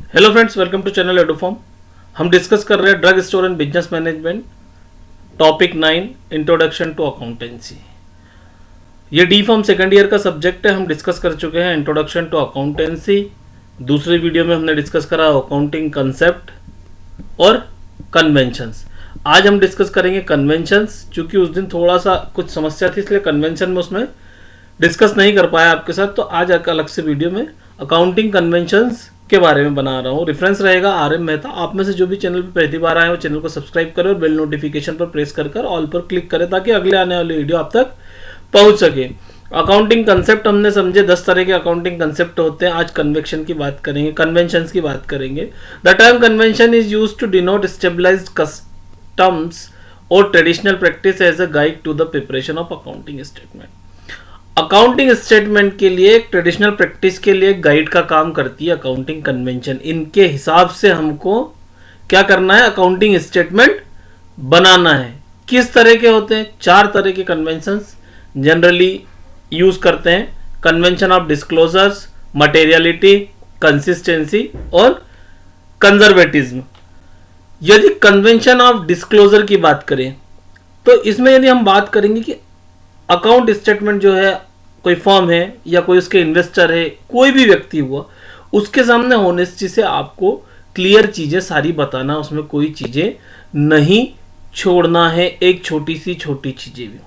Hello friends, welcome to channel एडोफॉर्म। हम discuss कर रहे हैं drug store and business management, topic 9, introduction to accountancy. ये डी फॉर्म सेकेंड ईयर का सब्जेक्ट है। हम डिस्कस कर चुके हैं इंट्रोडक्शन टू अकाउंटेंसी। दूसरी वीडियो में हमने डिस्कस करा अकाउंटिंग कंसेप्ट और कन्वेंशंस। आज हम डिस्कस करेंगे कन्वेंशंस, क्योंकि उस दिन थोड़ा सा कुछ समस्या थी, इसलिए कन्वेंशन में उसमें डिस्कस नहीं कर पाया आपके साथ। तो आज अलग से वीडियो में अकाउंटिंग कन्वेंशंस के बारे में बना रहा हूँ। रेफरेंस रहेगा RM मेहता। आप में से जो भी चैनल पर पहली बार आए वो चैनल को सब्सक्राइब करें और बेल नोटिफिकेशन पर प्रेस कर ऑल पर क्लिक करें, ताकि अगले आने वाली वीडियो आप तक पहुंच सके। अकाउंटिंग कंसेप्ट हमने समझे, 10 तरह के अकाउंटिंग कंसेप्ट होते हैं। आज कन्वेक्शन की बात करेंगे, कन्वेंशंस की बात करेंगे। The term convention is used to denote stabilized customs और traditional practice as a guide to the preparation of accounting statement. Accounting statement के लिए एक ट्रेडिशनल प्रैक्टिस के लिए गाइड का काम करती है अकाउंटिंग कन्वेंशन। इनके हिसाब से हमको क्या करना है, अकाउंटिंग स्टेटमेंट बनाना है। किस तरह के होते हैं? 4 तरह के कन्वेंशंस जनरली यूज करते हैं। Convention of disclosures, materiality, consistency और कंजर्वेटिज्म। यदि कन्वेंशन ऑफ डिस्क्लोजर की बात करें तो इसमें यदि हम बात करेंगे कि अकाउंट स्टेटमेंट जो है, कोई फर्म है या कोई उसके इन्वेस्टर है, कोई भी व्यक्ति हुआ, उसके सामने होनेस्टी से आपको क्लियर चीजें सारी बताना, उसमें कोई चीजें नहीं छोड़ना है, एक छोटी चीजें भी।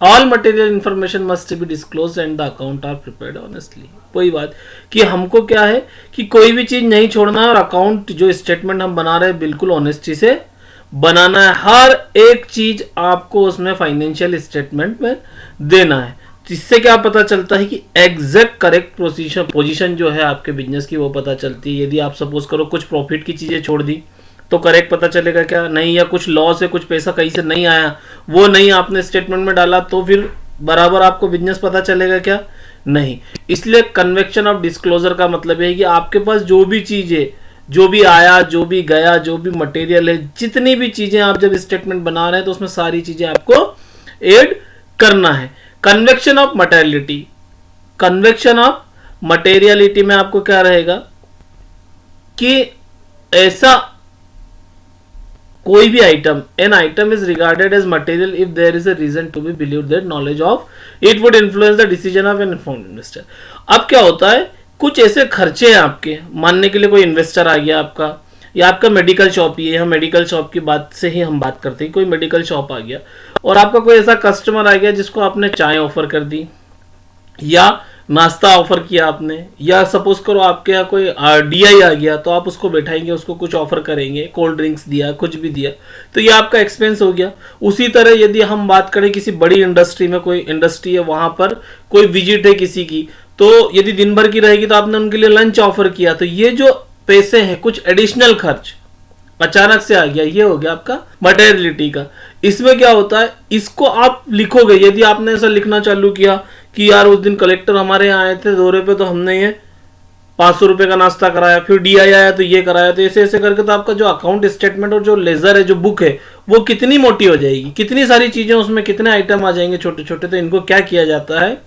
All material information must be disclose and the account are prepared honestly. कोई बात कि हमको क्या है कि कोई भी चीज नहीं छोड़ना है, और अकाउंट जो स्टेटमेंट हम बना रहे हैं बिल्कुल ऑनेस्टी से बनाना है। हर एक चीज आपको उसमें फाइनेंशियल स्टेटमेंट में देना है। इससे क्या पता चलता है कि एग्जैक्ट करेक्ट पोजीशन जो है आपके बिजनेस की वो पता चलती है। यदि आप सपोज करो कुछ प्रॉफिट की चीजें छोड़ दी तो करेक्ट पता चलेगा क्या? नहीं। या कुछ लॉस है, कुछ पैसा कहीं से नहीं आया, वो नहीं आपने स्टेटमेंट में डाला, तो फिर बराबर आपको बिजनेस पता चलेगा क्या? नहीं। इसलिए कन्वेक्शन ऑफ डिस्क्लोजर का मतलब है कि आपके पास जो भी चीज है, जो भी आया, जो भी गया, जो भी मटेरियल है, जितनी भी चीजें आप जब स्टेटमेंट बना रहे हैं तो उसमें सारी चीजें आपको ऐड करना है। Convention of materiality. Convention of materiality में आपको क्या रहेगा कि ऐसा कोई भी item, an item is regarded as material if there is a reason to be believe that knowledge of it would influence the decision of an informed investor. अब क्या होता है, कुछ ऐसे खर्चे हैं आपके, मानने के लिए कोई इन्वेस्टर आ गया आपका, या आपका मेडिकल शॉप ही है, हम मेडिकल शॉप की बात से ही हम बात करते हैं। कोई मेडिकल शॉप आ गया और आपका कोई ऐसा कस्टमर आ गया जिसको आपने चाय ऑफर कर दी या नाश्ता ऑफर किया आपने, या सपोज करो आपके यहाँ कोई DI आ गया तो आप उसको बैठाएंगे, उसको कुछ ऑफर करेंगे, कोल्ड ड्रिंक्स दिया, कुछ भी दिया, तो ये आपका एक्सपेंस हो गया। उसी तरह यदि हम बात करें किसी बड़ी इंडस्ट्री में, कोई इंडस्ट्री है, वहां पर कोई विजिट है किसी की, तो यदि दिन भर की रहेगी तो आपने उनके लिए लंच ऑफर किया, तो ये जो पैसे हैं, कुछ एडिशनल खर्च अचानक से आ गया, ये हो गया आपका मटेरियलिटी का। इसमें क्या होता है, इसको आप लिखोगे। यदि आपने ऐसा लिखना चालू किया कि यार उस दिन कलेक्टर हमारे यहाँ आए थे दौरे पे, तो हमने ये 500 रुपए का नाश्ता कराया, फिर DI आया तो ये कराया, तो ऐसे ऐसे करके तो आपका जो अकाउंट स्टेटमेंट और जो लेजर है, जो बुक है, वो कितनी मोटी हो जाएगी, कितनी सारी चीजें उसमें, कितने आइटम आ जाएंगे छोटे छोटे। तो इनको क्या किया जाता है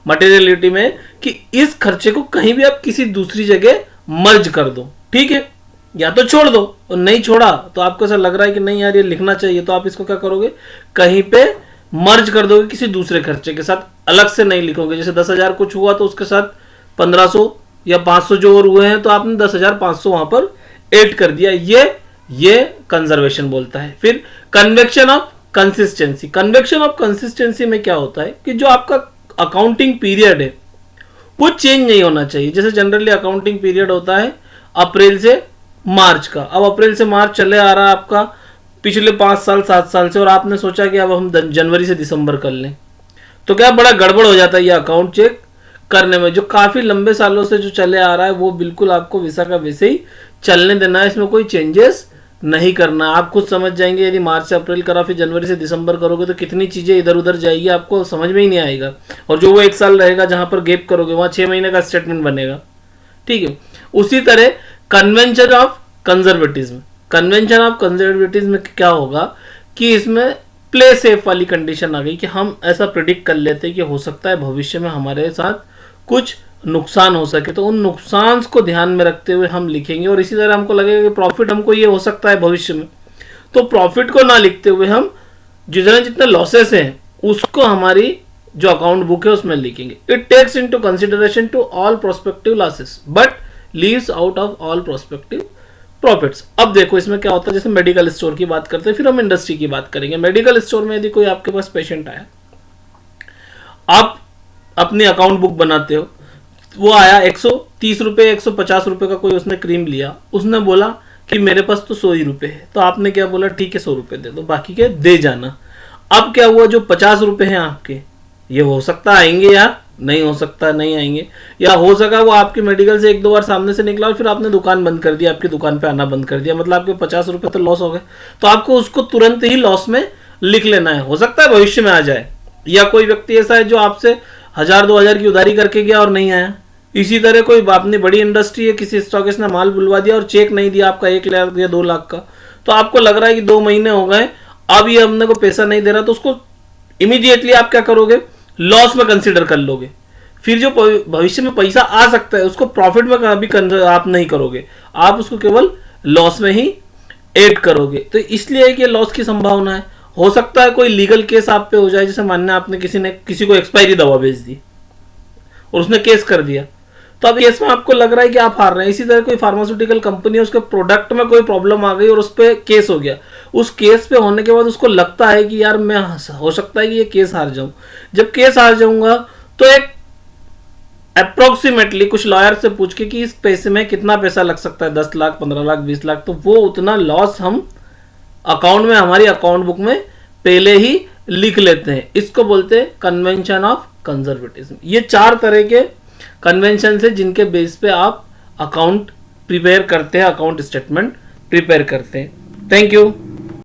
मटेरियलिटी में कि इस खर्चे को कहीं भी आप किसी दूसरी जगह मर्ज कर दो, ठीक है, या तो छोड़ दो। और नहीं छोड़ा तो आपको ऐसा लग रहा है कि नहीं यार ये लिखना चाहिए, तो आप इसको क्या करोगे, कहीं पे मर्ज कर दोगे किसी दूसरे खर्चे के साथ, अलग से नहीं लिखोगे। जैसे 10,000 कुछ हुआ तो उसके साथ 1500 या 500 जो और हुए हैं तो आपने 10,500 वहां पर ऐड कर दिया। ये कंजर्वेशन बोलता है। फिर convection of consistency. Convection of consistency में क्या होता है कि जो आपका अकाउंटिंग पीरियड है वो चेंज नहीं होना चाहिए। जैसे जनरली अकाउंटिंग पीरियड होता है अप्रैल से मार्च का। अब अप्रैल से मार्च चले आ रहा है आपका पिछले 5 साल 7 साल से, और आपने सोचा कि अब हम जनवरी से दिसंबर कर लें, तो क्या बड़ा गड़बड़ हो जाता है ये अकाउंट चेक करने में। जो काफी लंबे सालों से जो चले आ रहा है वो बिल्कुल आपको वैसा का वैसे ही चलने देना है, इसमें कोई चेंजेस नहीं करना। आप खुद समझ जाएंगे, यदि मार्च से अप्रैल करा फिर जनवरी से दिसंबर करोगे तो कितनी चीजें इधर उधर जाएगी, आपको समझ में ही नहीं आएगा। और जो वो 1 साल रहेगा जहां पर गैप करोगे, वहां 6 महीने का स्टेटमेंट बनेगा, ठीक है। उसी तरह convention of conservatism. Convention of conservatism में क्या होगा कि इसमें प्ले सेफ वाली कंडीशन आ गई कि हम ऐसा प्रिडिक्ट कर लेते हैं कि हो सकता है भविष्य में हमारे साथ कुछ नुकसान हो सके तो उन नुकसान को ध्यान में रखते हुए हम लिखेंगे। और इसी तरह हमको लगेगा कि प्रॉफिट हमको ये हो सकता है भविष्य में, तो प्रॉफिट को ना लिखते हुए हम जितने जितने लॉसेस हैं उसको हमारी जो अकाउंट बुक है उसमें लिखेंगे। It takes into consideration to all prospective losses but leaves out of all prospective profits. अब देखो इसमें क्या होता है, जैसे मेडिकल स्टोर की बात करते हैं, फिर हम इंडस्ट्री की बात करेंगे। मेडिकल स्टोर में यदि कोई आपके पास पेशेंट आया, आप अपनी अकाउंट बुक बनाते हो, वो आया 130 रुपये 150 रुपये का कोई उसने क्रीम लिया, उसने बोला कि मेरे पास तो 100 ही रुपये है, तो आपने क्या बोला, ठीक है 100 रुपये दे दो, बाकी के दे जाना। अब क्या हुआ, जो 50 रुपये हैं आपके, ये हो सकता आएंगे या नहीं हो सकता नहीं आएंगे, या हो सका वो आपकी मेडिकल से 1-2 बार सामने से निकला और फिर आपने दुकान बंद कर दिया, आपकी दुकान पे आना बंद कर दिया, मतलब आपके 50 रुपये तो लॉस हो गए। तो आपको उसको तुरंत ही लॉस में लिख लेना है, हो सकता है भविष्य में आ जाए। या कोई व्यक्ति ऐसा है जो आपसे 1000-2000 की उधारी करके गया और नहीं आया। इसी तरह कोई अपनी बड़ी इंडस्ट्री है, किसी स्टॉकिस्ट ने माल बुलवा दिया और चेक नहीं दिया आपका 1 लाख या 2 लाख का, तो आपको लग रहा है कि 2 महीने हो गए, अब ये हमने को पैसा नहीं दे रहा, तो उसको इमीडिएटली आप क्या करोगे, लॉस में कंसिडर कर लोगे। फिर जो भविष्य में पैसा आ सकता है उसको प्रॉफिट में कभी आप नहीं करोगे, आप उसको केवल लॉस में ही ऐड करोगे। तो इसलिए कि लॉस की संभावना है। हो सकता है कोई लीगल केस आप पे हो जाए, जैसे मानना आपने किसी को एक्सपायरी दवा बेच दी और उसने केस कर दिया, तो अब केस में आपको लग रहा है कि आप हार रहे हैं। इसी तरह कोई फार्मास्यूटिकल कंपनी है, उसके प्रोडक्ट में कोई प्रॉब्लम आ गई और उस पर केस हो गया, उस केस पे होने के बाद उसको लगता है कि यार मैं हो सकता है कि ये केस हार जाऊं। जब केस हार जाऊंगा तो एक अप्रोक्सीमेटली कुछ लॉयर से पूछ के कि इस पैसे में कितना पैसा लग सकता है, 10 लाख 15 लाख 20 लाख, तो वो उतना लॉस हम अकाउंट में हमारी अकाउंट बुक में पहले ही लिख लेते हैं। इसको बोलते हैं कन्वेंशन ऑफ कंजर्वेटिज्म। ये 4 तरह के कन्वेंशन है जिनके बेस पे आप अकाउंट प्रिपेयर करते हैं, अकाउंट स्टेटमेंट प्रिपेयर करते हैं। Thank you.